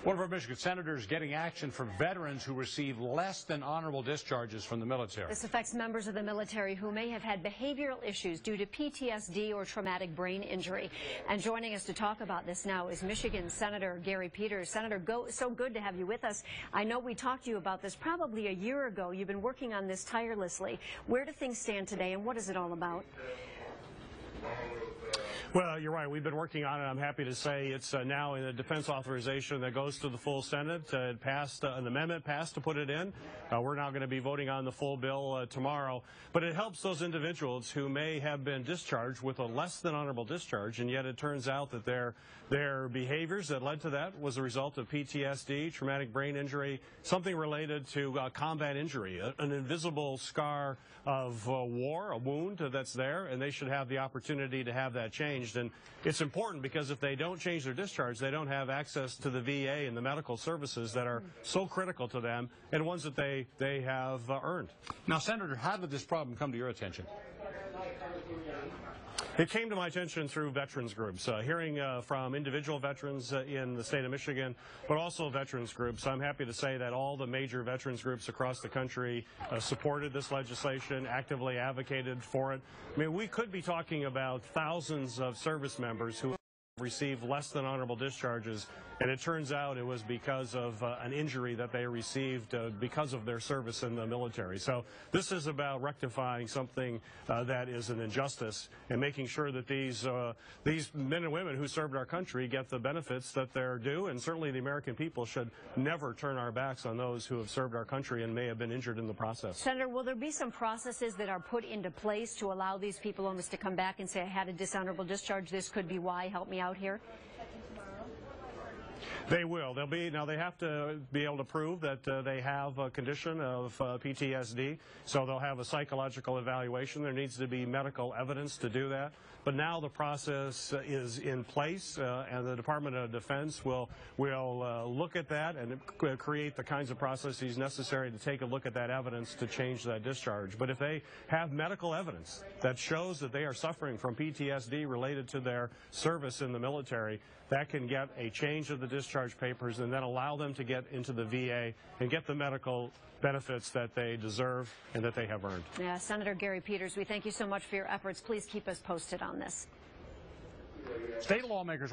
One of our Michigan senators getting action for veterans who receive less than honorable discharges from the military. This affects members of the military who may have had behavioral issues due to PTSD or traumatic brain injury. And joining us to talk about this now is Michigan Senator Gary Peters. Senator, so good to have you with us. I know we talked to you about this probably a year ago. You've been working on this tirelessly. Where do things stand today, and what is it all about? Well, you're right. We've been working on it. I'm happy to say it's now in a defense authorization that goes to the full Senate. It passed, an amendment passed to put it in. We're now going to be voting on the full bill tomorrow. But it helps those individuals who may have been discharged with a less than honorable discharge, and yet it turns out that their behaviors that led to that was a result of PTSD, traumatic brain injury, something related to combat injury, an invisible scar of war, a wound that's there, and they should have the opportunity to have that changed. And it's important because if they don't change their discharge, they don't have access to the VA and the medical services that are so critical to them and ones that they have earned. Now, Senator, how did this problem come to your attention? It came to my attention through veterans groups, hearing from individual veterans in the state of Michigan, but also veterans groups. I'm happy to say that all the major veterans groups across the country supported this legislation, actively advocated for it. I mean, we could be talking about thousands of service members who received less than honorable discharges, and it turns out it was because of an injury that they received because of their service in the military. So this is about rectifying something that is an injustice and making sure that these men and women who served our country get the benefits that they're due, and certainly the American people should never turn our backs on those who have served our country and may have been injured in the process. Senator, will there be some processes that are put into place to allow these people almost to come back and say, I had a dishonorable discharge, this could be why, help me out here? They will. Now they have to be able to prove that they have a condition of PTSD, so they'll have a psychological evaluation. There needs to be medical evidence to do that. But now the process is in place, and the Department of Defense will look at that and create the kinds of processes necessary to take a look at that evidence to change that discharge. But if they have medical evidence that shows that they are suffering from PTSD related to their service in the military, that can get a change of the discharge papers and then allow them to get into the VA and get the medical benefits that they deserve and that they have earned. Yeah, Senator Gary Peters, we thank you so much for your efforts. Please keep us posted on this. State lawmakers